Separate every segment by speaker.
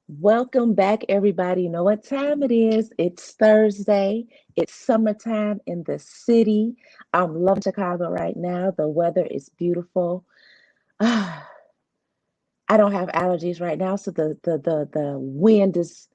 Speaker 1: Welcome back, everybody. You know what time it is? It's Thursday. It's summertime in the city. I'm loving Chicago right now. The weather is beautiful. I don't have allergies right now, so the wind is,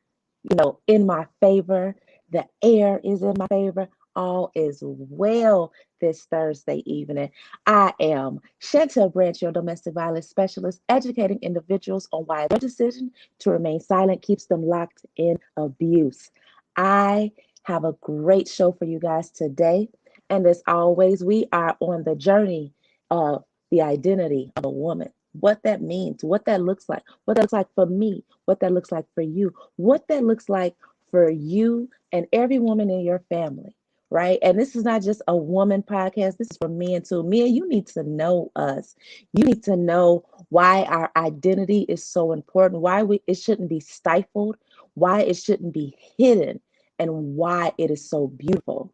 Speaker 1: in my favor. The air is in my favor. All is well this Thursday evening. I am Chantelle Branch, your domestic violence specialist, educating individuals on why their decision to remain silent keeps them locked in abuse. I have a great show for you guys today. And as always, we are on the journey of the identity of a woman, what that means, what that looks like, what that looks like for me, what that looks like for you, what that looks like for you and every woman in your family, right? And this is not just a woman podcast, this is for men too. Men, you need to know us. You need to know why our identity is so important, why it shouldn't be stifled, why it shouldn't be hidden, and why it is so beautiful.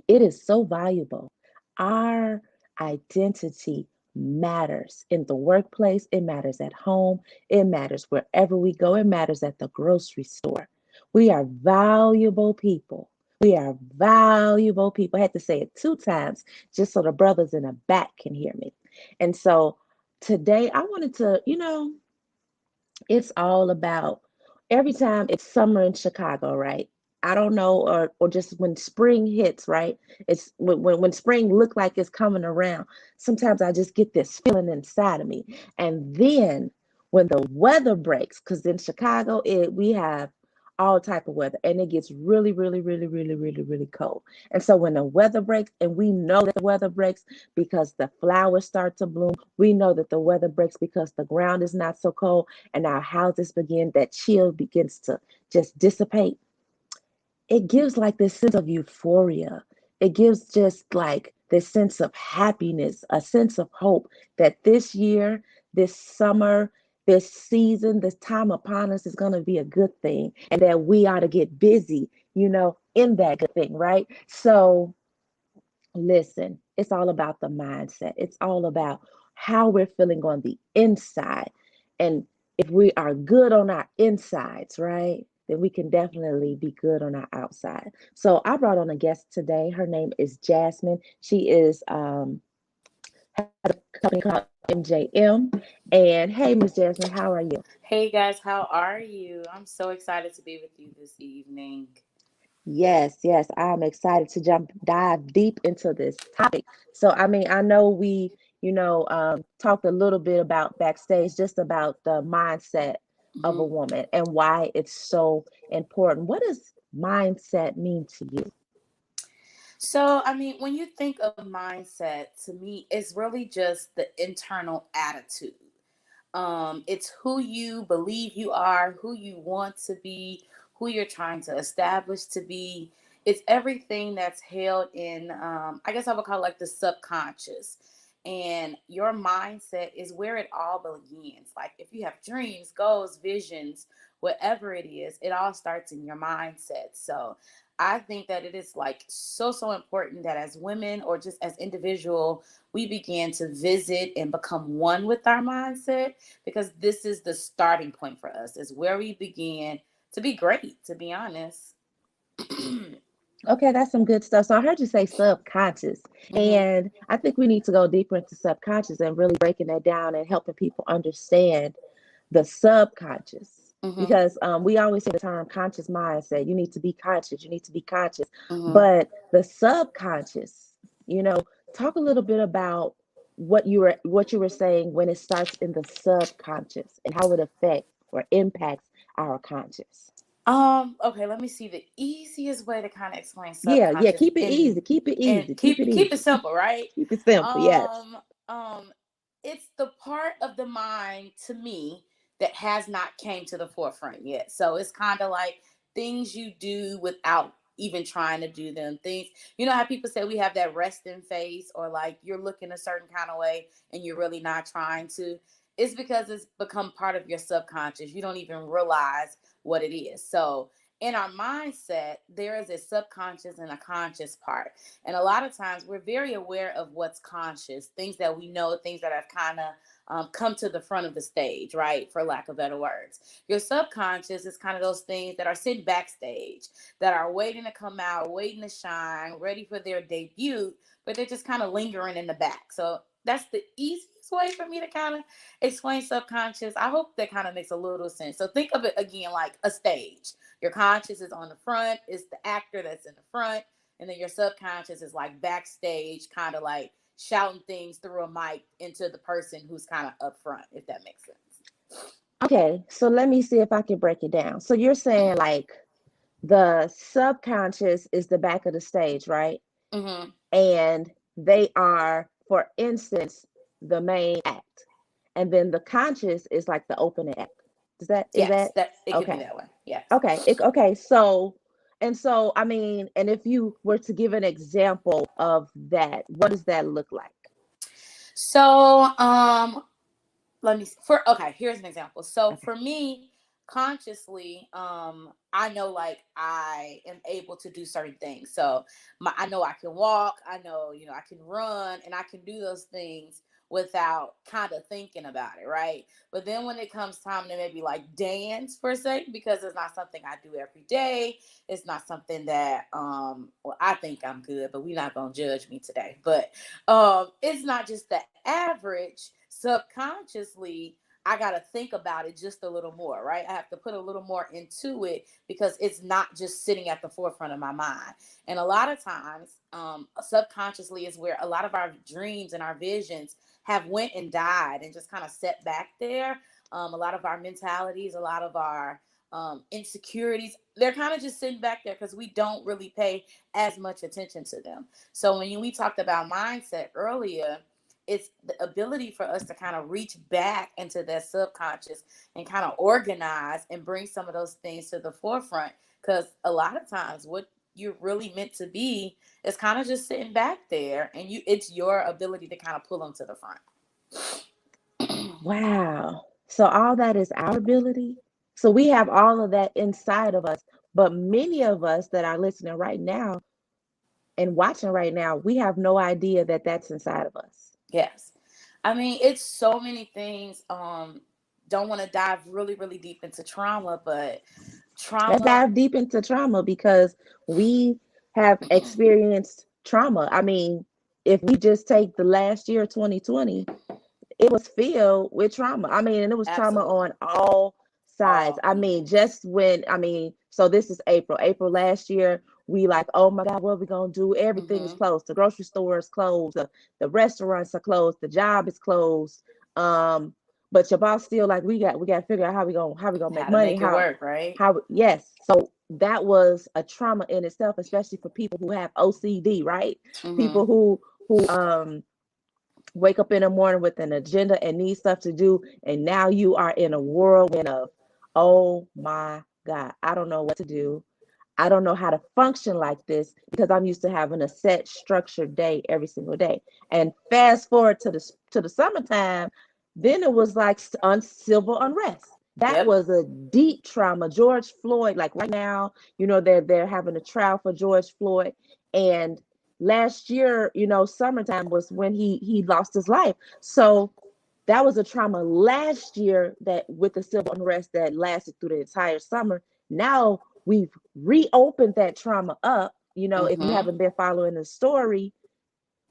Speaker 1: It is so valuable. Our identity matters in the workplace, it matters at home, it matters wherever we go, it matters at the grocery store. We are valuable people. We are valuable people. I had to say it two times just so the brothers in the back can hear me. And so today I wanted to, it's all about every time it's summer in Chicago, right? I don't know, or just when spring hits, right? It's when spring look like it's coming around. Sometimes I just get this feeling inside of me, and then when the weather breaks, because in Chicago we have all type of weather, and it gets really, really, really, really, really, really cold. And so when the weather breaks, and we know that the weather breaks because the flowers start to bloom, we know that the weather breaks because the ground is not so cold and our houses begin, that chill begins to just dissipate. It gives like this sense of euphoria. It gives just like this sense of happiness, a sense of hope that this year, this summer, this season, this time upon us is going to be a good thing, and that we ought to get busy, in that good thing, right? So listen, it's all about the mindset. It's all about how we're feeling on the inside. And if we are good on our insides, right, then we can definitely be good on our outside. So I brought on a guest today. Her name is Jasmine. She is has a company called MJM. And hey, Miss Jasmine, how are you?
Speaker 2: Hey guys, how are you? I'm so excited to be with you this evening.
Speaker 1: Yes, yes, I'm excited to dive deep into this topic. So, I mean, I know we, talked a little bit about backstage, just about the mindset of a
Speaker 2: hmm
Speaker 1: woman and why it's so important. What does mindset mean to you?
Speaker 2: when you think of mindset, to me, it's really just the internal attitude. It's who you believe you are, who you want to be, who you're trying to establish to be. It's everything that's held in, I guess I would call it like the subconscious. And your mindset is where it all begins. Like if you have dreams, goals, visions, whatever it is, it all starts in your mindset. So I think that it is like so important that as women or just as individual, we begin to visit and become one with our mindset, because this is the starting point for us. Is where we begin to be great, to be honest.
Speaker 1: Okay, that's some good stuff. So I heard you say subconscious,
Speaker 2: hmm
Speaker 1: and I think we need to go deeper into subconscious and really breaking that down and helping people understand the subconscious,
Speaker 2: hmm
Speaker 1: because we always hear the term conscious mindset. You need to be conscious, you need to be conscious,
Speaker 2: hmm
Speaker 1: but the subconscious, you know talk a little bit about what you were saying when it starts in the subconscious and how it affects or impacts our conscious.
Speaker 2: Okay, let me see the easiest way to kind of explain
Speaker 1: Yeah, yeah,
Speaker 2: subconscious
Speaker 1: keep it easy, keep it
Speaker 2: and
Speaker 1: easy, keep
Speaker 2: keep
Speaker 1: it
Speaker 2: keep it
Speaker 1: easy,
Speaker 2: simple, right?
Speaker 1: keep it simple. Yes.
Speaker 2: Um, um, it's the part of the mind to me that has not came to the forefront yet. So it's kind of like things you do without even trying to do them. Things, you know how people say we have that resting face, or like you're looking a certain kind of way and you're really not trying to. It's because it's become part of your subconscious. You don't even realize what it is. So in our mindset, there is a subconscious and a conscious part. And a lot of times we're very aware of what's conscious, things that we know, things that have kind of come to the front of the stage, right? For lack of better words. Your subconscious is kind of those things that are sitting backstage, that are waiting to come out, waiting to shine, ready for their debut, but they're just kind of lingering in the back. So that's the easiest way for me to kind of explain subconscious. I hope that kind of makes a little sense. So think of it again like a stage. Your conscious is on the front, it's the actor that's in the front, and then your subconscious is like backstage, kind of like shouting things through a mic into the person who's kind of up front, if that makes sense.
Speaker 1: Okay, so let me see if I can break it down. So you're saying like the subconscious is the back of the stage, right?
Speaker 2: Mm-hmm.
Speaker 1: And they are, for instance, the main act. And then the conscious is like the opening act. Is
Speaker 2: Yes,
Speaker 1: that
Speaker 2: that it could be
Speaker 1: okay?
Speaker 2: that way. Yes.
Speaker 1: Okay. So I mean, and if you were to give an example of that, what does that look like?
Speaker 2: So, let me for okay, here's an example. So
Speaker 1: Okay.
Speaker 2: for me, consciously, I know like I am able to do certain things. So I know I can walk, I know, I can run, and I can do those things without kind of thinking about it, right? But then when it comes time to maybe like dance per se, because it's not something I do every day, it's not something that well, I think I'm good, but we're not gonna judge me today. But it's not just the average. Subconsciously, I got to think about it just a little more, right? I have to put a little more into it because it's not just sitting at the forefront of my mind. And a lot of times, subconsciously is where a lot of our dreams and our visions have went and died and just kind of set back there. A lot of our mentalities, a lot of our insecurities, they're kind of just sitting back there because we don't really pay as much attention to them. So when we talked about mindset earlier, it's the ability for us to kind of reach back into that subconscious and kind of organize and bring some of those things to the forefront. Because a lot of times, what you're really meant to be is kind of just sitting back there, and it's your ability to kind of pull them to the front.
Speaker 1: Wow. So all that is our ability. So we have all of that inside of us, but many of us that are listening right now and watching right now, we have no idea that that's inside of us.
Speaker 2: Yes. I mean, it's so many things. Don't want to dive really, really deep into trauma, but
Speaker 1: Let's
Speaker 2: trauma.
Speaker 1: dive deep into trauma because we have experienced trauma. I mean, if we just take the last year, 2020, it was filled with trauma. I mean, and it was trauma
Speaker 2: Absolutely.
Speaker 1: on all sides.
Speaker 2: All
Speaker 1: I mean,
Speaker 2: ends.
Speaker 1: so this is April. April last year, we like, oh my God, what are we gonna do? Everything is
Speaker 2: Mm-hmm.
Speaker 1: closed. The grocery store is closed. The restaurants are closed. The job is closed. Um, but your boss still like, we got to figure out how we gonna make
Speaker 2: How to
Speaker 1: money.
Speaker 2: make it work, right?
Speaker 1: Yes. So that was a trauma in itself, especially for people who have OCD, right?
Speaker 2: Mm-hmm.
Speaker 1: People who wake up in the morning with an agenda and need stuff to do, and now you are in a whirlwind of, oh my God, I don't know what to do. I don't know how to function like this because I'm used to having a set structured day every single day. And fast forward to the summertime, then it was like civil unrest. That
Speaker 2: Yep.
Speaker 1: was a deep trauma. George Floyd, like right now, they're having a trial for George Floyd, and last year, summertime was when he lost his life. So that was a trauma last year, that with the civil unrest that lasted through the entire summer. Now we've reopened that trauma up, if you
Speaker 2: Mm-hmm.
Speaker 1: haven't been following the story.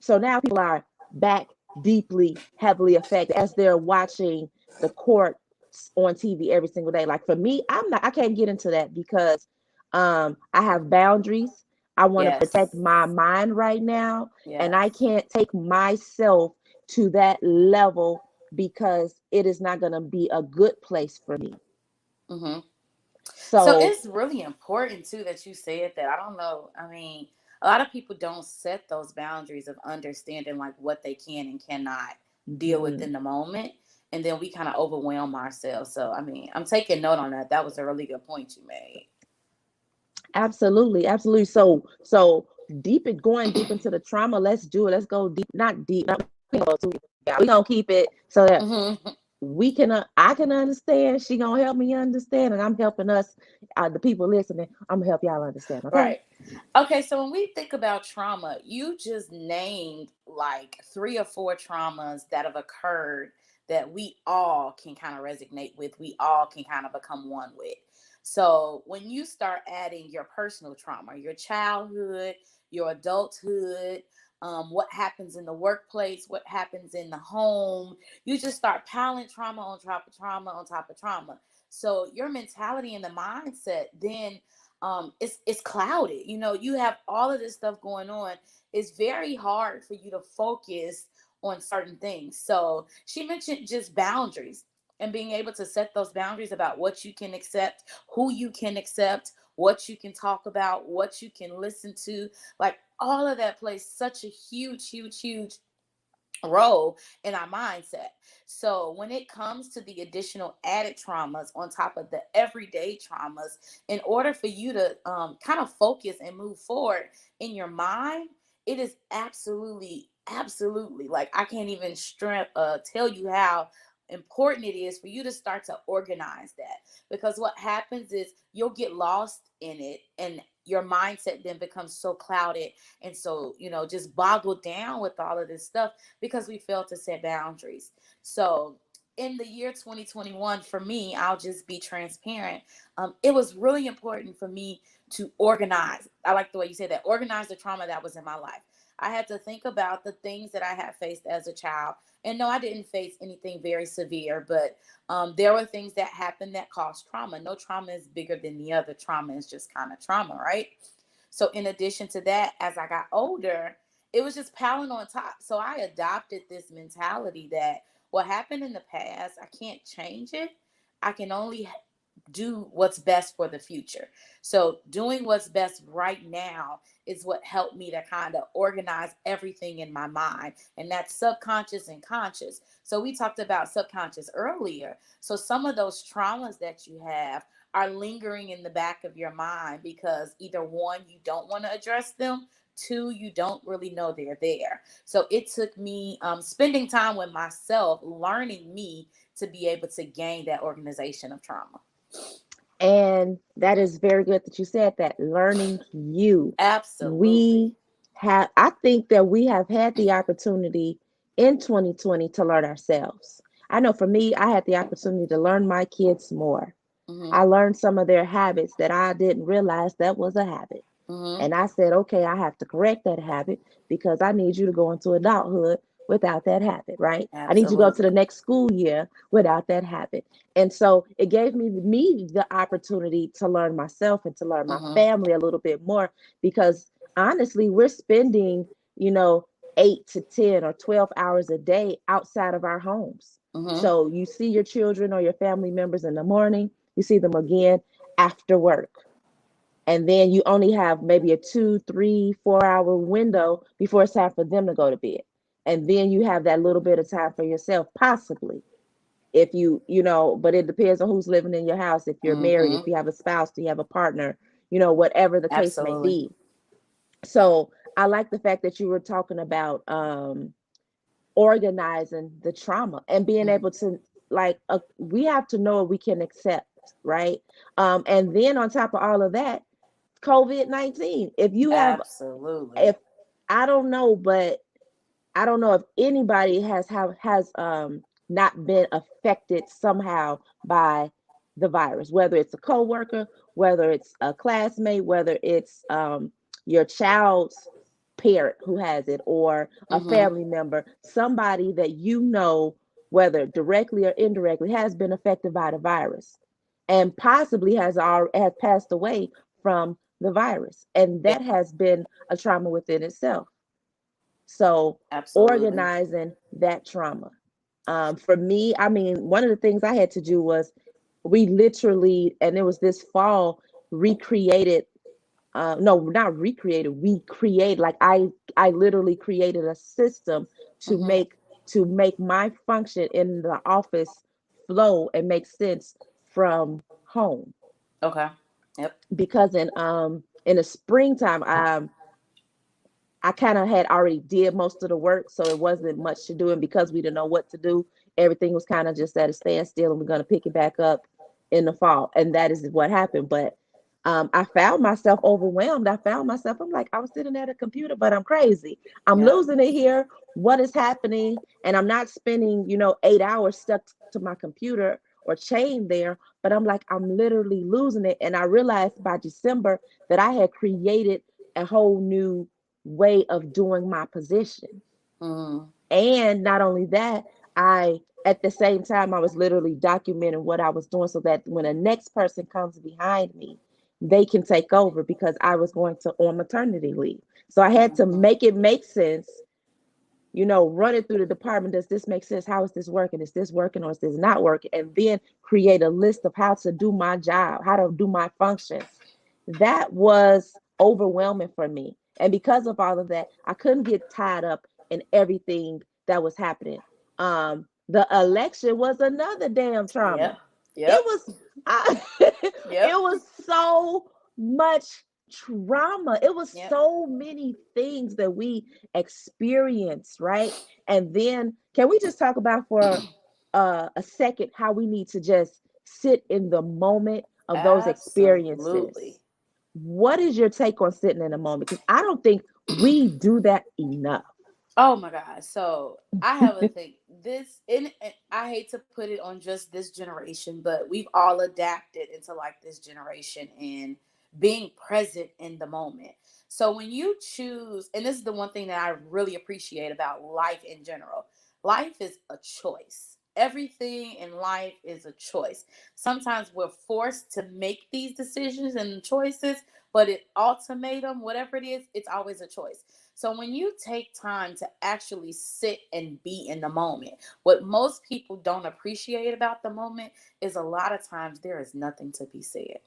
Speaker 1: So now people are back deeply, heavily affected as they're watching the court on TV every single day. Like for me, I can't get into that because I have boundaries. I want to protect
Speaker 2: Yes.
Speaker 1: my mind right now, and I
Speaker 2: Yes.
Speaker 1: can't take myself to that level because it is not going to be a good place for me.
Speaker 2: Mm-hmm. So
Speaker 1: So
Speaker 2: it's really important too that you said that. I don't know. I mean, a lot of people don't set those boundaries of understanding like what they can and cannot deal with
Speaker 1: mhm,
Speaker 2: in the moment. And then we kind of overwhelm ourselves. So, I mean, I'm taking note on that. That was a really good point you made.
Speaker 1: absolutely, absolutely. So going deep into the trauma. Let's do it. Let's go deep, not deep. Not, we gonna go too deep. Yeah, we gonna keep it so that
Speaker 2: Mm-hmm.
Speaker 1: I can understand. She gonna help me understand, and I'm helping us, the people listening. I'm gonna help y'all understand. Okay.
Speaker 2: Right. Okay, so when we think about trauma, you just named like three or four traumas that have occurred that we all can kind of resonate with, we all can kind of become one with. So when you start adding your personal trauma, your childhood, your adulthood, what happens in the workplace, what happens in the home, you just start piling trauma on top of trauma on top of trauma. So your mentality and the mindset then it's clouded. You know, you have all of this stuff going on. It's very hard for you to focus on certain things. So she mentioned just boundaries and being able to set those boundaries about what you can accept, who you can accept, what you can talk about, what you can listen to. Like all of that plays such a huge, huge, huge role in our mindset. So when it comes to the additional added traumas on top of the everyday traumas, in order for you to kind of focus and move forward in your mind, it is absolutely, absolutely, like I can't even tell you how important it is for you to start to organize that, because what happens is you'll get lost in it and your mindset then becomes so clouded and so, just boggled down with all of this stuff because we failed to set boundaries. So in the year 2021, for me, I'll just be transparent. It was really important for me to organize. I like the way you said that, organize the trauma that was in my life. I had to think about the things that I had faced as a child. And no, I didn't face anything very severe, but there were things that happened that caused trauma. No trauma is bigger than the other. Trauma is just kind of trauma, right? So, in addition to that, as I got older, it was just piling on top. So, I adopted this mentality that what happened in the past, I can't change it. I can only do what's best for the future. So, doing what's best right now is what helped me to kind of organize everything in my mind. And that's subconscious and conscious. So, we talked about subconscious earlier. So, some of those traumas that you have are lingering in the back of your mind because either one, you don't want to address them. Two, you don't really know they're there. So it took me spending time with myself, learning me to be able to gain that organization of trauma.
Speaker 1: And that is very good that you said that. Learning you.
Speaker 2: Absolutely.
Speaker 1: We I think that we have had the opportunity in 2020 to learn ourselves. I know for me, I had the opportunity to learn my kids more.
Speaker 2: Mm-hmm.
Speaker 1: I learned some of their habits that I didn't realize that was a habit.
Speaker 2: Mm-hmm.
Speaker 1: And I said, okay, I have to correct that habit because I need you to go into adulthood without that habit, right? I need you to go to the
Speaker 2: Absolutely.
Speaker 1: next school year without that habit. And so it gave me the opportunity to learn myself and to learn my
Speaker 2: Mm-hmm.
Speaker 1: family a little bit more because honestly, we're spending, you know, 8 to 10 or 12 hours a day outside of our homes.
Speaker 2: Mm-hmm.
Speaker 1: So you see your children or your family members in the morning, you see them again after work, and then you only have maybe a 2, 3, 4 hour window before it's time for them to go to bed, and then you have that little bit of time for yourself, possibly, if but it depends on who's living in your house, if you're married, if
Speaker 2: Mm-hmm.
Speaker 1: you have a spouse, do you have a partner, whatever the case may
Speaker 2: Absolutely.
Speaker 1: be. So I like the fact that you were talking about organizing the trauma and being
Speaker 2: Mm-hmm.
Speaker 1: able to, like, we have to know what we can accept, right? And then on top of all of that, COVID-19.
Speaker 2: Absolutely.
Speaker 1: If I don't know, but I don't know if anybody has not been affected somehow by the virus, whether it's a coworker, whether it's a classmate, whether it's your child's parent who has it, or a
Speaker 2: Mm-hmm.
Speaker 1: family member, somebody that whether directly or indirectly, has been affected by the virus and possibly has passed away from the virus, and
Speaker 2: Yeah.
Speaker 1: that has been a trauma within itself. So
Speaker 2: Absolutely.
Speaker 1: organizing that trauma. For me, I mean, one of the things I had to do was we literally, and it was this fall, recreated. No, not recreated. We created, like, I literally created a system to
Speaker 2: Mm-hmm.
Speaker 1: make to make my function in the office flow and make sense from home.
Speaker 2: Okay. Yep.
Speaker 1: Because in the springtime, I kind of had already did most of the work, so it wasn't much to do. And because we didn't know what to do, everything was kind of just at a standstill, and we're going to pick it back up in the fall. And that is what happened. But I found myself overwhelmed. I found myself, I'm like, I was sitting at a computer, but I'm crazy. I'm
Speaker 2: Yep.
Speaker 1: losing it here. What is happening? And I'm not spending, 8 hours stuck to my computer or chained there, but I'm like, I'm literally losing it. And I realized by December that I had created a whole new way of doing my position.
Speaker 2: Mm.
Speaker 1: And not only that, I at the same time I was literally documenting what I was doing so that when the next person comes behind me, they can take over because I was going to on maternity leave. So I had to
Speaker 2: Mhm.
Speaker 1: make it make sense, run it through the department. Does this make sense? How is this working? Is this working or is this not working? And then create a list of how to do my job, how to do my functions. That was overwhelming for me. And because of all of that, I couldn't get tied up in everything that was happening. The election was another damn trauma.
Speaker 2: Yep.
Speaker 1: It
Speaker 2: Yep.
Speaker 1: was it
Speaker 2: Yep.
Speaker 1: was so much trauma. It was
Speaker 2: Yep.
Speaker 1: so many things that we experienced, right? And then can we just talk about for a second how we need to just sit in the moment of those experiences?
Speaker 2: Absolutely.
Speaker 1: What is your take on sitting in the moment? Because I don't think we do that enough.
Speaker 2: Oh my God. So I have a thing. And I hate to put it on just this generation, but we've all adapted into like this generation and being present in the moment. So when you choose, and this is the one thing that I really appreciate about life in general, life is a choice. Everything in life is a choice. Sometimes we're forced to make these decisions and choices, but it ultimatum, whatever it is, it's always a choice. So when you take time to actually sit and be in the moment, what most people don't appreciate about the moment is a lot of times there is nothing to be said.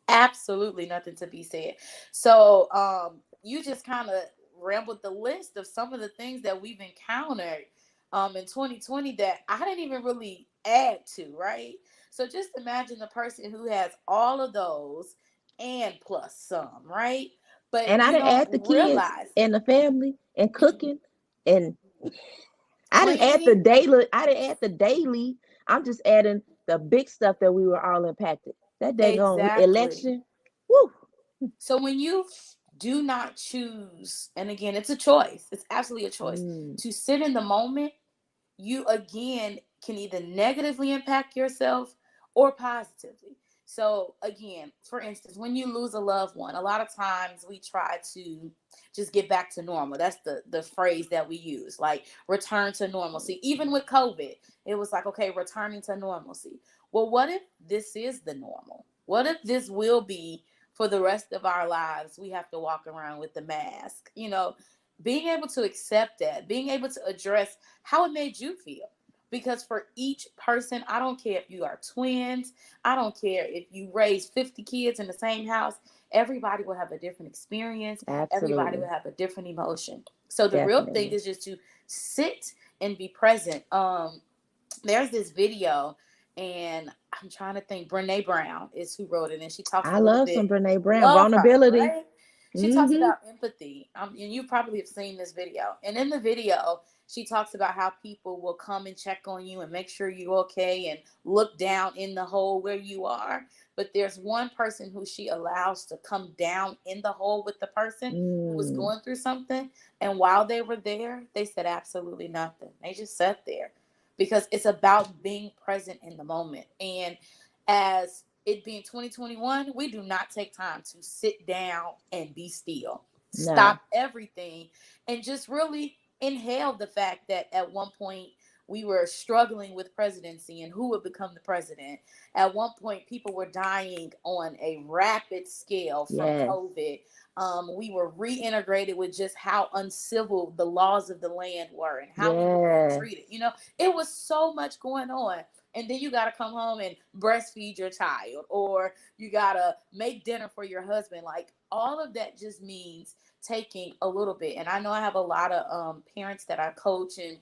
Speaker 2: Absolutely nothing to be said. So you just kind of rambled the list of some of the things that we've encountered in 2020 that I didn't even really add to, right? So just imagine the person who has all of those and plus some, right? But
Speaker 1: And I
Speaker 2: you
Speaker 1: didn't
Speaker 2: don't
Speaker 1: add the kids
Speaker 2: realize
Speaker 1: and the family and cooking and I didn't add the
Speaker 2: cleaning.
Speaker 1: daily. I didn't add the daily. I'm just adding the big stuff that we were all impacted. That dang on
Speaker 2: Exactly.
Speaker 1: election. Woo.
Speaker 2: So when you do not choose, and again, it's a choice, it's absolutely a choice
Speaker 1: Mm,
Speaker 2: to sit in the moment, you again can either negatively impact yourself or positively. So again, for instance, when you lose a loved one, a lot of times we try to just get back to normal. That's the phrase that we use, like return to normalcy. Even with COVID, it was like, okay, returning to normalcy. Well, what if this is the normal? What if this will be for the rest of our lives? We have to walk around with the mask, being able to accept that, being able to address how it made you feel. Because for each person, I don't care if you are twins, I don't care if you raise 50 kids in the same house, everybody will have a different experience, everybody will
Speaker 1: absolutely.
Speaker 2: have a different emotion. So the real thing
Speaker 1: Definitely.
Speaker 2: is just to sit and be present. There's this video, and I'm trying to think. Brene Brown is who wrote it, and she talks a
Speaker 1: I
Speaker 2: little
Speaker 1: love some
Speaker 2: bit.
Speaker 1: Brene Brown.
Speaker 2: Love her,
Speaker 1: Vulnerability.
Speaker 2: right? She talks
Speaker 1: Mm-hmm.
Speaker 2: about empathy, and you probably have seen this video. And in the video, she talks about how people will come and check on you and make sure you're okay and look down in the hole where you are. But there's one person who she allows to come down in the hole with the person who was
Speaker 1: Mm,
Speaker 2: going through something. And while they were there, they said absolutely nothing. They just sat there because it's about being present in the moment. And as it being 2021, we do not take time to sit down and be still. Stop
Speaker 1: no.
Speaker 2: everything and just really inhale the fact that at one point we were struggling with presidency and who would become the president. At one point, people were dying on a rapid scale from
Speaker 1: Yes.
Speaker 2: COVID. We were reintegrated with just how uncivil the laws of the land were and how we were being
Speaker 1: Yes.
Speaker 2: treated. It was so much going on. And then you got to come home and breastfeed your child, or you got to make dinner for your husband. Like all of that just means taking a little bit. And I know I have a lot of parents that I coach and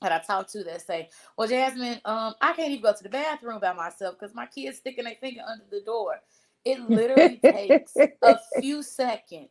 Speaker 2: that I talk to that say, well, Jasmine, I can't even go to the bathroom by myself because my kid's sticking their finger under the door. It literally takes a few seconds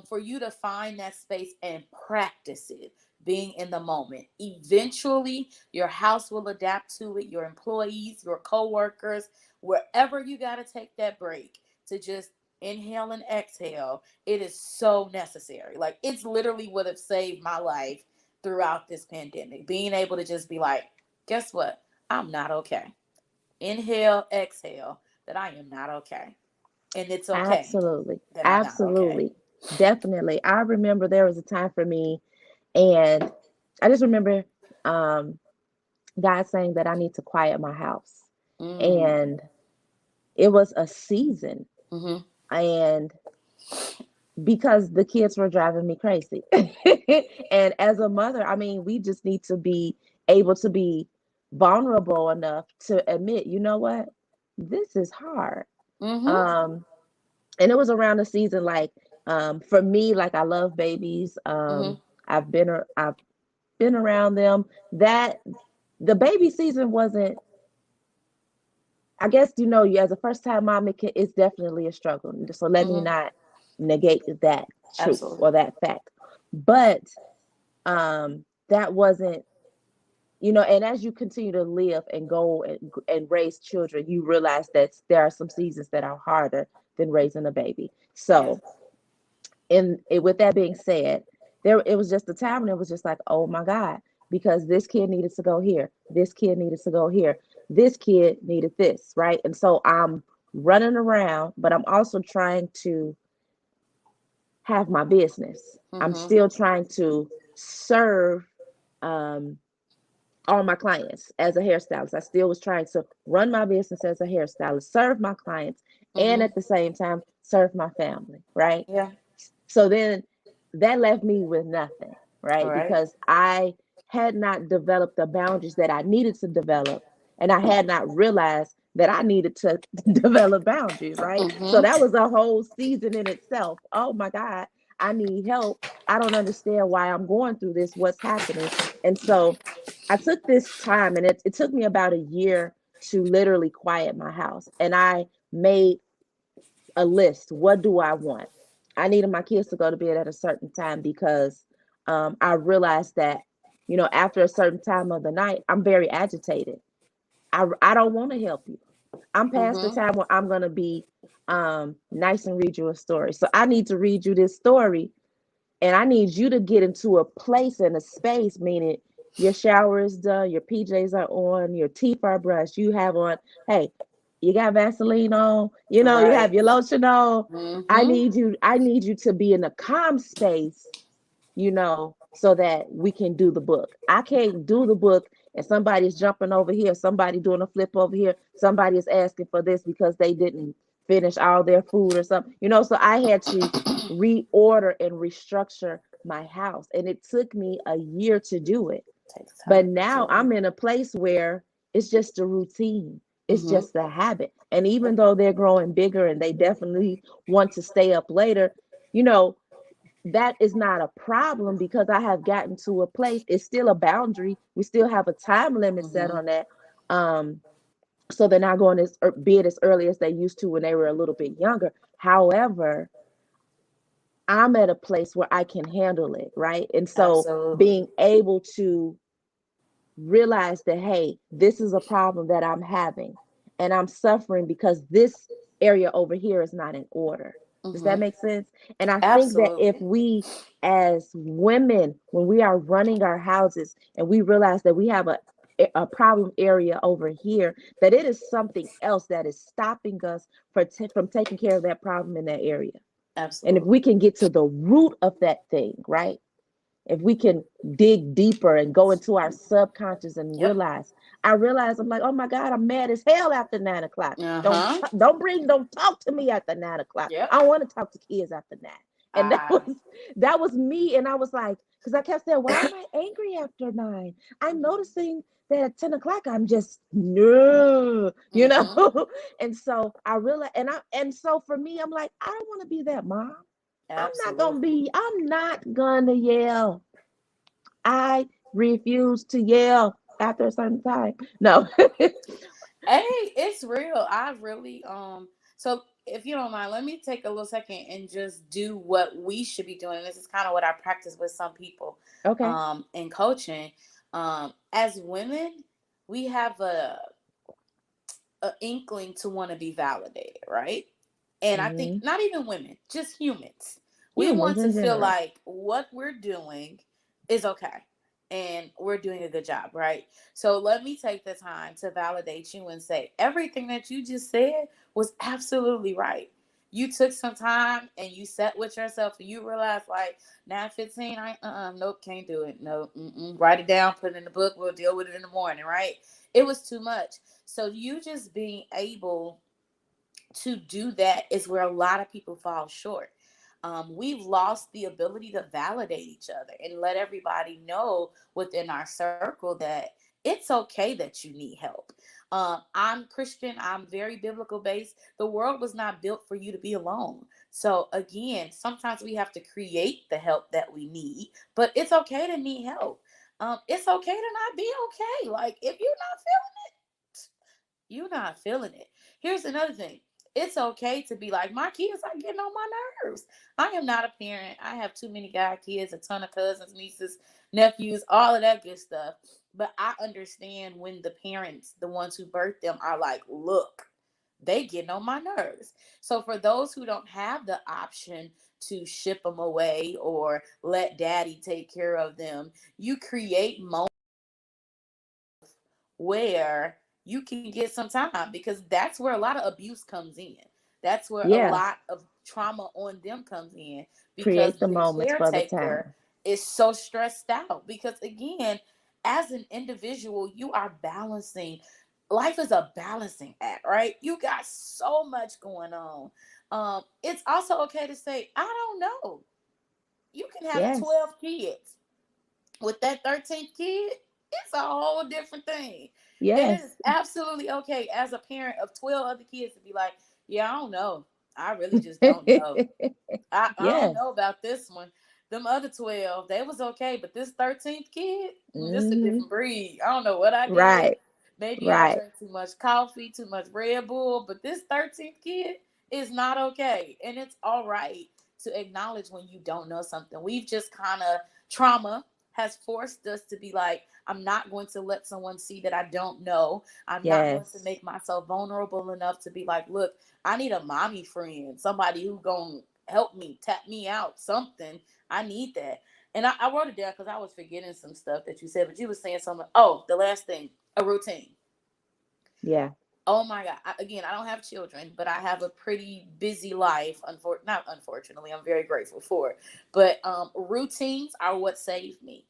Speaker 2: for you to find that space and practice it, being in the moment. Eventually, your house will adapt to it, your employees, your coworkers, wherever you got to take that break. to just inhale and exhale, it is so necessary. Like, it's literally would have saved my life throughout this pandemic. Being able to just be like, guess what? I'm not okay. Inhale, exhale, that I am not okay. And it's okay
Speaker 1: Absolutely.
Speaker 2: that I'm not okay.
Speaker 1: Absolutely. Definitely. I remember there was a time for me, and I just remember um, God saying that I need to quiet my house.
Speaker 2: Mm.
Speaker 1: And it was a season.
Speaker 2: Mm-hmm.
Speaker 1: And because the kids were driving me crazy. And as a mother, I mean, we just need to be able to be vulnerable enough to admit, you know what? This is hard.
Speaker 2: Mm-hmm.
Speaker 1: Um, and it was around the season like for me, like I love babies.
Speaker 2: Mm-hmm.
Speaker 1: I've been around them. That the baby season wasn't, I guess, you know, you as a first time mom, it's definitely a struggle. So let me
Speaker 2: Mm-hmm.
Speaker 1: not negate that truth
Speaker 2: Absolutely.
Speaker 1: or that fact. But that wasn't, you know, and as you continue to live and go and raise children, you realize that there are some seasons that are harder than raising a baby.
Speaker 2: Yeah.
Speaker 1: So, with that being said, there it was just a time when it was just like, oh my God, because this kid needed to go here, this kid needed to go here, this kid needed this, right? And so I'm running around, but I'm also trying to have my business. I'm
Speaker 2: Mm-hmm.
Speaker 1: still trying to serve um, all my clients as a hairstylist. I still was trying to run my business as a hairstylist, serve my clients, and
Speaker 2: Mm-hmm.
Speaker 1: at the same time serve my family, right?
Speaker 2: Yeah.
Speaker 1: So then that left me with nothing,
Speaker 2: All
Speaker 1: right?
Speaker 2: right.
Speaker 1: Because I had not developed the boundaries that I needed to develop, and I had not realized that I needed to develop boundaries, right? So
Speaker 2: Mm-hmm.
Speaker 1: that was a whole season in itself. Oh my God, I need help. I don't understand why I'm going through this. What's happening? And so I took this time, and it took me about a year to literally quiet my house. And I made a list. What do I want? I needed my kids to go to bed at a certain time because I realized that, you know, after a certain time of the night, I'm very agitated. I don't want to help you. I'm past the
Speaker 2: Mm-hmm.
Speaker 1: time where I'm going to be nice and read you a story. So I need to read you this story, and I need you to get into a place and a space, meaning your shower is done, your PJs are on, your teeth are brushed, you have on, hey, you got Vaseline on, you know, you have
Speaker 2: Right.
Speaker 1: your lotion on.
Speaker 2: Mm-hmm.
Speaker 1: I need you to be in a calm space, you know, so that we can do the book. I can't do the book and somebody's jumping over here, somebody doing a flip over here, somebody is asking for this because they didn't finish all their food or something, you know. So I had to reorder and restructure my house, and it took me a year to do it.
Speaker 2: Takes
Speaker 1: But
Speaker 2: time.
Speaker 1: now
Speaker 2: Absolutely.
Speaker 1: I'm in a place where it's just a routine. It's
Speaker 2: Mm-hmm.
Speaker 1: just a habit. And even
Speaker 2: Yep.
Speaker 1: though they're growing bigger and they definitely want to stay up later, you know, that is not a problem because I have gotten to a place. It's still a boundary. We still have a time limit set
Speaker 2: Mm-hmm.
Speaker 1: on that. Um, so they're not going as bed as early as they used to when they were a little bit younger. However, I'm at a place where I can handle it, right? And so
Speaker 2: Absolutely.
Speaker 1: being able to realize that, hey, this is a problem that I'm having and I'm suffering because this area over here is not in order. Does that
Speaker 2: Mm-hmm.
Speaker 1: make sense? And I think that if
Speaker 2: Absolutely.
Speaker 1: we, as women, when we are running our houses and we realize that we have a problem area over here, that it is something else that is stopping us from taking care of that problem in that area. And if we
Speaker 2: Absolutely.
Speaker 1: can get to the root of that thing, right? If we can dig deeper and go into our subconscious and
Speaker 2: Yep.
Speaker 1: I realize I'm like, oh my God, I'm mad as hell after 9 o'clock.
Speaker 2: Uh-huh.
Speaker 1: Don't talk to me after 9 o'clock.
Speaker 2: Yep.
Speaker 1: I don't want to talk to kids after 9. And
Speaker 2: Ah.
Speaker 1: that was me. And I was like, because I kept saying, why am I angry after 9? I'm
Speaker 2: Mm-hmm.
Speaker 1: noticing that at 10 o'clock I'm just no, you
Speaker 2: Mm-hmm.
Speaker 1: know. And so I realized, and so for me, I'm like, I don't want to be that mom.
Speaker 2: Absolutely.
Speaker 1: I'm not gonna yell. I refuse to yell after a certain time. No.
Speaker 2: Hey, it's real. I really so if you don't mind, let me take a little second and just do what we should be doing. This is kind of what I practice with some people
Speaker 1: Okay.
Speaker 2: in coaching. As women, we have a inkling to want to be validated, right? And I think
Speaker 1: Hmm.
Speaker 2: not even women, just humans. We
Speaker 1: Humans
Speaker 2: want to
Speaker 1: in
Speaker 2: feel
Speaker 1: general.
Speaker 2: like what we're doing is okay and we're doing a good job, right? So let me take the time to validate you and say everything that you just said was absolutely right. You took some time and you sat with yourself and you realized like 9:15, I nope, can't do it. No, write it down, put it in the book. We'll deal with it in the morning, right? It was too much. So you just being able to do that is where a lot of people fall short. We've lost the ability to validate each other and let everybody know within our circle that it's okay that you need help. I'm Christian, I'm very biblical based. The world was not built for you to be alone. So, again, sometimes we have to create the help that we need, but it's okay to need help. It's okay to not be okay. Like, if you're not you're not feeling it. Here's another thing. It's okay to be like, my kids are getting on my nerves. I am not a parent. I have too many guy kids, a ton of cousins, nieces, nephews, all of that good stuff. But I understand when the parents, the ones who birthed them, are like, look, they getting on my nerves. So for those who don't have the option to ship them away or let daddy take care of them, you create moments where you can get some time because that's where a lot of abuse comes in. That's where a
Speaker 1: Yeah.
Speaker 2: lot of trauma on them comes in because
Speaker 1: Create the
Speaker 2: the
Speaker 1: moments for the
Speaker 2: caretaker
Speaker 1: time.
Speaker 2: is so stressed out. Because again, as an individual, you are balancing. Life is a balancing act, right? You got so much going on. It's also okay to say, I don't know. You can have
Speaker 1: Yes.
Speaker 2: 12 kids with that 13th kid, it's a whole different thing. It is
Speaker 1: Yes.
Speaker 2: absolutely okay as a parent of 12 other kids to be like, yeah, I don't know. I really just don't know. I don't
Speaker 1: Yes.
Speaker 2: know about this one. Them other 12, they was okay, but this 13th kid, this a
Speaker 1: Hmm.
Speaker 2: different breed. I don't know what I did.
Speaker 1: Right.
Speaker 2: Maybe I
Speaker 1: Right.
Speaker 2: drank too much coffee, too much Red Bull, but this 13th kid is not okay. And it's all right to acknowledge when you don't know something. We've just kind of, trauma has forced us to be like, I'm not going to let someone see that I don't know. I'm not going to
Speaker 1: Yes.
Speaker 2: make myself vulnerable enough to be like, look, I need a mommy friend, somebody who gonna help me, tap me out, something. I need that. And I wrote it down because I was forgetting some stuff that you said, but you were saying something. Oh, the last thing, a routine.
Speaker 1: Yeah.
Speaker 2: Oh my God. Again, I don't have children, but I have a pretty busy life. Not unfortunately, I'm very grateful for it. But routines are what saved me.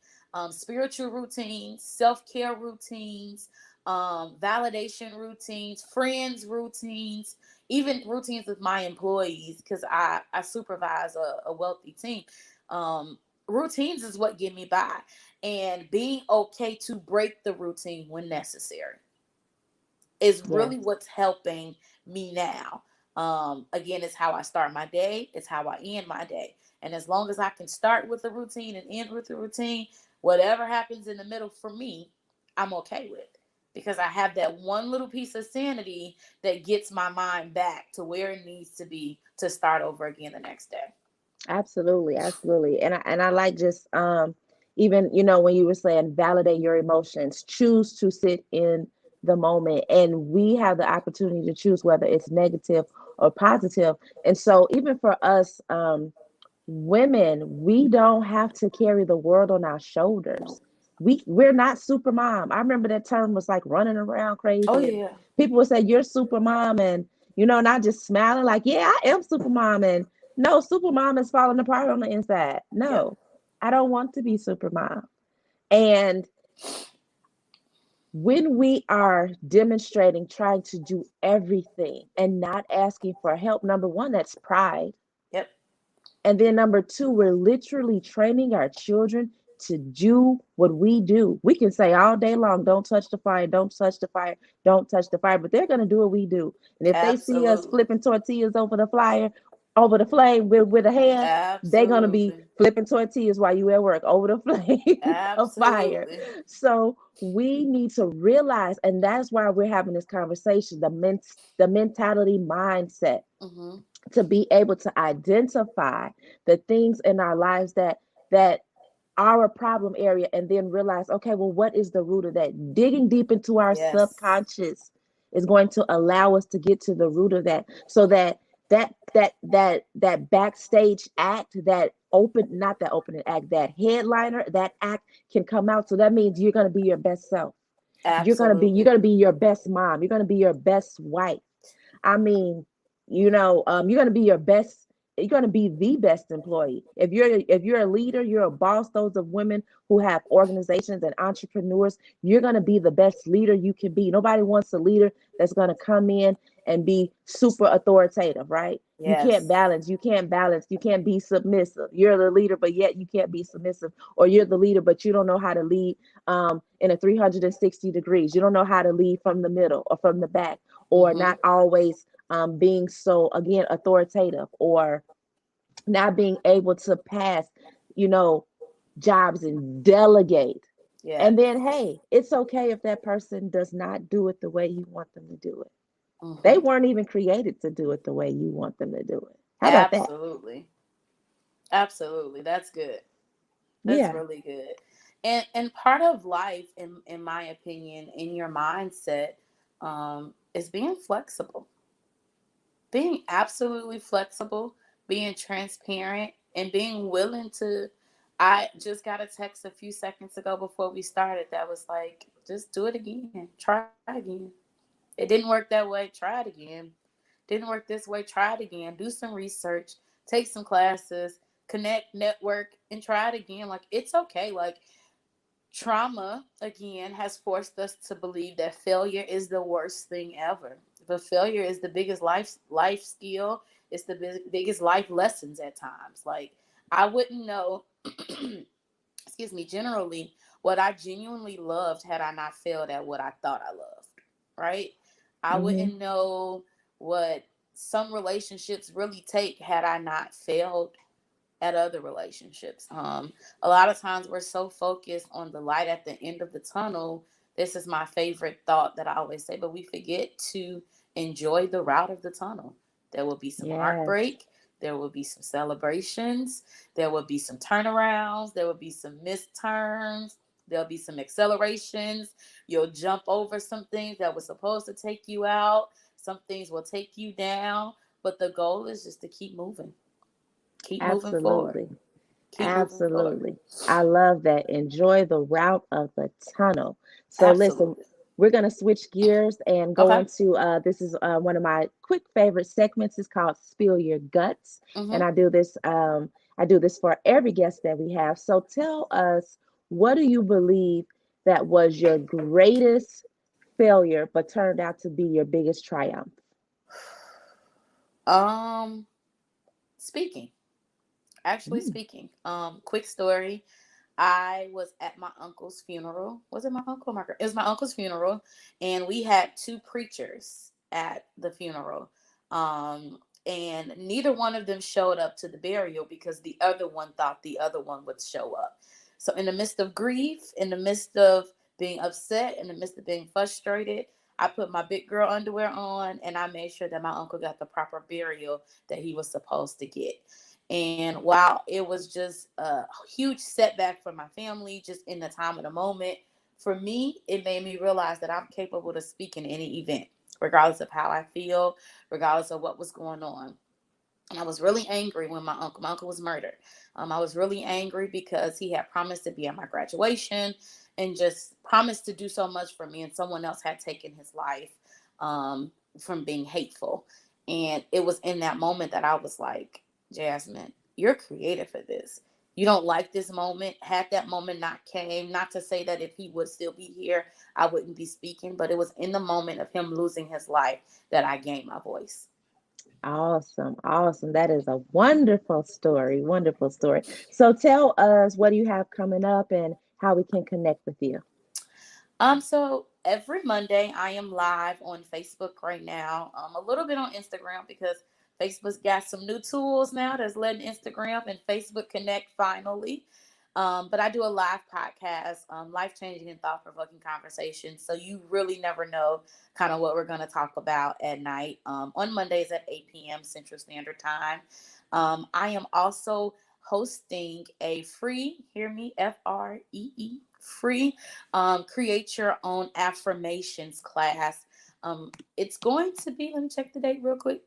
Speaker 2: Spiritual routines, self care routines, validation routines, friends routines, even routines with my employees because I supervise a wealthy team. Routines is what get me by, and being okay to break the routine when necessary is
Speaker 1: Yes.
Speaker 2: really what's helping me now. Again, it's how I start my day, it's how I end my day. And as long as I can start with a routine and end with a routine, whatever happens in the middle for me, I'm okay with. Because I have that one little piece of sanity that gets my mind back to where it needs to be to start over again the next day.
Speaker 1: Absolutely, absolutely. And I like just even when you were saying validate your emotions, choose to sit in the moment, and we have the opportunity to choose whether it's negative or positive. And so even for us women, we don't have to carry the world on our shoulders. We're not super mom. I remember that term was like running around
Speaker 2: Oh,
Speaker 1: crazy, and
Speaker 2: yeah.
Speaker 1: people would say you're super mom, and not just smiling like, yeah, I am super mom, and no, super mom is falling apart on the inside.
Speaker 2: Yep.
Speaker 1: No, I don't want to be super mom. And when we are demonstrating trying to do everything and not asking for help, number one, that's pride.
Speaker 2: Yep.
Speaker 1: And then number two, we're literally training our children to do what we do. We can say all day long, don't touch the fire, don't touch the fire, don't touch the fire, but they're going to do what we do. And if they see us
Speaker 2: Absolutely.
Speaker 1: flipping tortillas over the flyer, over the flame with a hand, they're going to be
Speaker 2: Absolutely.
Speaker 1: flipping tortillas while you at work over the flame of fire.
Speaker 2: Absolutely.
Speaker 1: So we need to realize, and that's why we're having this conversation, the mentality mindset,
Speaker 2: Mm-hmm.
Speaker 1: to be able to identify the things in our lives that are a problem area, and then realize, okay, well, what is the root of that? Digging deep into our
Speaker 2: Yes.
Speaker 1: subconscious is going to allow us to get to the root of that, so that that backstage act, that open not that opening act, that headliner, that act can come out. So that means you're going to be your best self. You're
Speaker 2: Absolutely.
Speaker 1: going to be your best mom. You're going to be your best wife. I mean, you're going to be your best. You're going to be the best employee. If you're a leader, you're a boss. Those of women who have organizations and entrepreneurs, you're going to be the best leader you can be. Nobody wants a leader that's going to come in and be super authoritative, right? You can't
Speaker 2: Yes.
Speaker 1: balance. You can't balance. You can't be submissive. You're the leader, but yet you can't be submissive. Or you're the leader, but you don't know how to lead in a 360 degrees. You don't know how to lead from the middle or from the back, or
Speaker 2: Mm-hmm.
Speaker 1: not always being so, again, authoritative, or not being able to pass, you know, jobs and delegate.
Speaker 2: Yes.
Speaker 1: And then, hey, it's okay if that person does not do it the way you want them to do it. They
Speaker 2: Mm-hmm.
Speaker 1: weren't even created to do it the way you want them to do it. How about that?
Speaker 2: Absolutely. Absolutely. That's good. That's
Speaker 1: Yeah.
Speaker 2: really good. And part of life, in my opinion, in your mindset, is being flexible. Being absolutely flexible, being transparent, and being willing to. I just got a text a few seconds ago before we started that was like, just do it again. Try again. It didn't work that way. Try it again. Didn't work this way. Try it again. Do some research. Take some classes. Connect, network, and try it again. Like, it's okay. Like, trauma, again, has forced us to believe that failure is the worst thing ever. But failure is the biggest life skill. It's the biggest life lessons at times. Like, I wouldn't know, excuse me, generally what I genuinely loved had I not failed at what I thought I loved. Right? I
Speaker 1: Hmm.
Speaker 2: wouldn't know what some relationships really take had I not failed at other relationships. A lot of times we're so focused on the light at the end of the tunnel. This is my favorite thought that I always say, but we forget to enjoy the route of the tunnel. There will be some
Speaker 1: Yes,
Speaker 2: heartbreak. There will be some celebrations. There will be some turnarounds. There will be some missed turns. There'll be some accelerations. You'll jump over some things that were supposed to take you out. Some things will take you down. But the goal is just to keep moving. Keep moving forward.
Speaker 1: absolutely.
Speaker 2: Keep moving forward.
Speaker 1: Absolutely. I love that. Enjoy the route of the tunnel. So listen,
Speaker 2: Absolutely.
Speaker 1: we're going to switch gears and go
Speaker 2: Okay.
Speaker 1: into this is one of my quick favorite segments. It's called Spill Your Guts. And
Speaker 2: Mm-hmm.
Speaker 1: I do this for every guest that we have. So tell us, what do you believe that was your greatest failure but turned out to be your biggest triumph?
Speaker 2: Um, speaking. Actually
Speaker 1: Mm,
Speaker 2: speaking. Quick story. I was at my uncle's funeral. Was it my uncle? It was my uncle's funeral, and we had two preachers at the funeral. And neither one of them showed up to the burial because the other one thought the other one would show up. So, in the midst of grief, in the midst of being upset, in the midst of being frustrated, I put my big girl underwear on and I made sure that my uncle got the proper burial that he was supposed to get. And while it was just a huge setback for my family, just in the time of the moment, for me, it made me realize that I'm capable of speaking any event, regardless of how I feel, regardless of what was going on. And I was really angry when my uncle was murdered. I was really angry because he had promised to be at my graduation and just promised to do so much for me, and someone else had taken his life from being hateful. And it was in that moment that I was like, Jasmine, you're creative for this. You don't like this moment. Had that moment not came, not to say that if he would still be here, I wouldn't be speaking, but it was in the moment of him losing his life that I gained my voice.
Speaker 1: awesome. Awesome. That is a wonderful story. Wonderful story. So tell us, what do you have coming up and how we can connect with you?
Speaker 2: So every Monday I am live on Facebook right now. A little bit on Instagram because Facebook's got some new tools now that's letting Instagram and Facebook connect finally. But I do a live podcast, life changing and thought provoking conversations. So you really never know kind of what we're going to talk about at night. On Mondays at 8 p.m. Central Standard Time. I am also hosting a free, hear me, free create your own affirmations class. It's going to be, let me check the date real quick.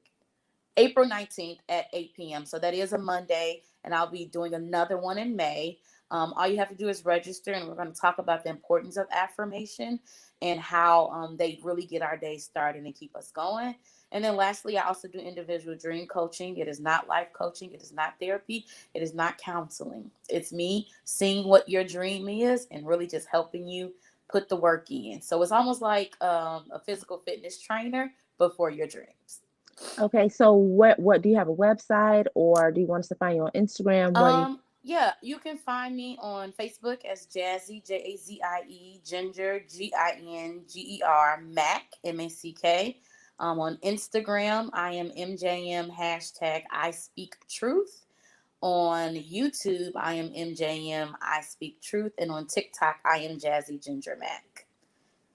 Speaker 2: April 19th at 8 p.m. So that is a Monday, and I'll be doing another one in May. All you have to do is register, and we're going to talk about the importance of affirmation and how they really get our day started and keep us going. And then lastly, I also do individual dream coaching. It is not life coaching, it is not therapy, it is not counseling. It's me seeing what your dream is and really just helping you put the work in. So it's almost like a physical fitness trainer, but for your dreams.
Speaker 1: Okay, so what do you have a website, or do you want us to find you on Instagram? What do you
Speaker 2: Yeah, you can find me on Facebook as Jazie Jazie Ginger Ginger Mack Mack. On Instagram, I am MJM hashtag I Speak Truth. On YouTube, I am MJM I Speak Truth, and on TikTok, I am Jazie Ginger Mack.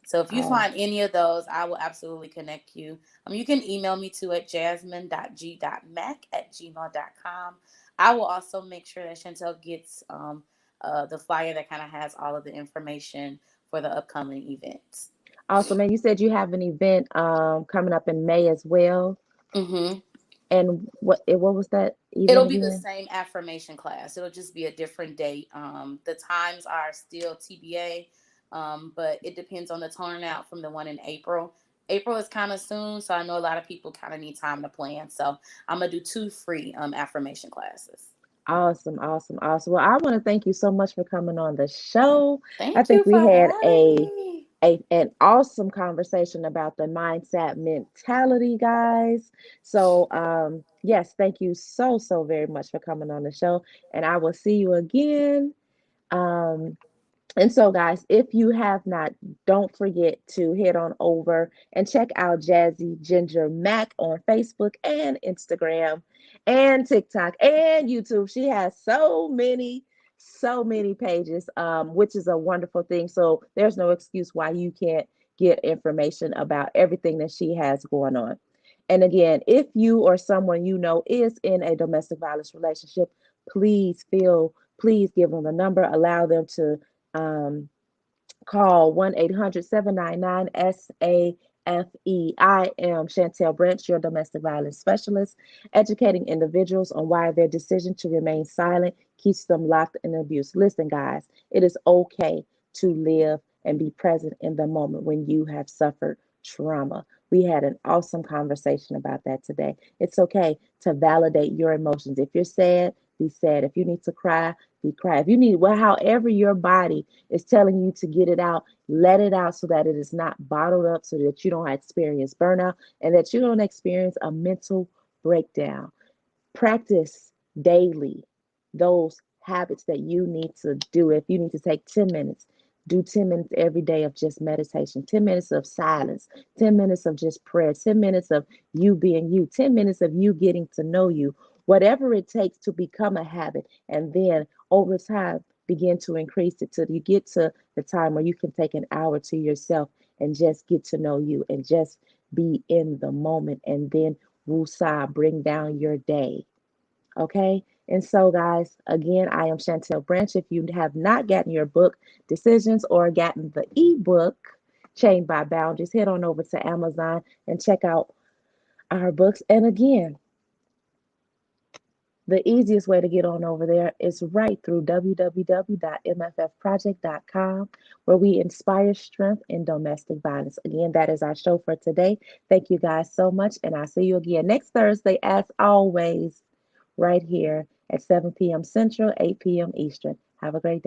Speaker 2: So if you
Speaker 1: oh,
Speaker 2: find any of those, I will absolutely connect you. You can email me to at jasmine.g.mack@gmail.com. I will also make sure that Chantel gets the flyer that kind of has all of the information for the upcoming events.
Speaker 1: awesome. And you said you have an event coming up in May as well.
Speaker 2: Mm-hmm.
Speaker 1: And what was that event
Speaker 2: It'll be the
Speaker 1: again?
Speaker 2: same affirmation class. It'll just be a different date. The times are still TBA, but it depends on the turnout from the one in April. April is kind of soon, so I know a lot of people kind of need time to plan. So I'm gonna do two free affirmation classes.
Speaker 1: Awesome, awesome, awesome. Well, I want to thank you so much for coming on the show. I
Speaker 2: Thank
Speaker 1: think
Speaker 2: you
Speaker 1: we
Speaker 2: for
Speaker 1: had
Speaker 2: having me.
Speaker 1: an awesome conversation about the mindset mentality, guys. So, yes, thank you so very much for coming on the show, and I will see you again. Um, and so, guys, if you have not, don't forget to head on over and check out Jazie Ginger Mack on Facebook and Instagram and TikTok and YouTube. She has so many pages, which is a wonderful thing. So there's no excuse why you can't get information about everything that she has going on. And again, if you or someone you know is in a domestic violence relationship, please give them the number, allow them to um, call 1-800-799-SAFE. I am Chantelle Branch, your domestic violence specialist, educating individuals on why their decision to remain silent keeps them locked in abuse. Listen, guys, it is okay to live and be present in the moment when you have suffered trauma. We had an awesome conversation about that today. It's okay to validate your emotions. If you're sad, be sad. If you need to cry, be cry. If you need, well, however your body is telling you to get it out, let it out so that it is not bottled up, so that you don't experience burnout and that you don't experience a mental breakdown. Practice daily those habits that you need to do. If you need to take 10 minutes, do 10 minutes every day of just meditation, 10 minutes of silence, 10 minutes of just prayer, 10 minutes of you being you, 10 minutes of you getting to know you, whatever it takes to become a habit. And then over time, begin to increase it till you get to the time where you can take an hour to yourself and just get to know you and just be in the moment. And then woosah, bring down your day. Okay. And so, guys, again, I am Chantelle Branch. If you have not gotten your book, Decisions, or gotten the ebook, Chained by Boundaries, head on over to Amazon and check out our books. And again, the easiest way to get on over there is right through www.mffproject.com, where we inspire strength in domestic violence. Again, that is our show for today. Thank you guys so much, and I'll see you again next Thursday, as always, right here at 7 p.m. Central, 8 p.m. Eastern. Have a great day.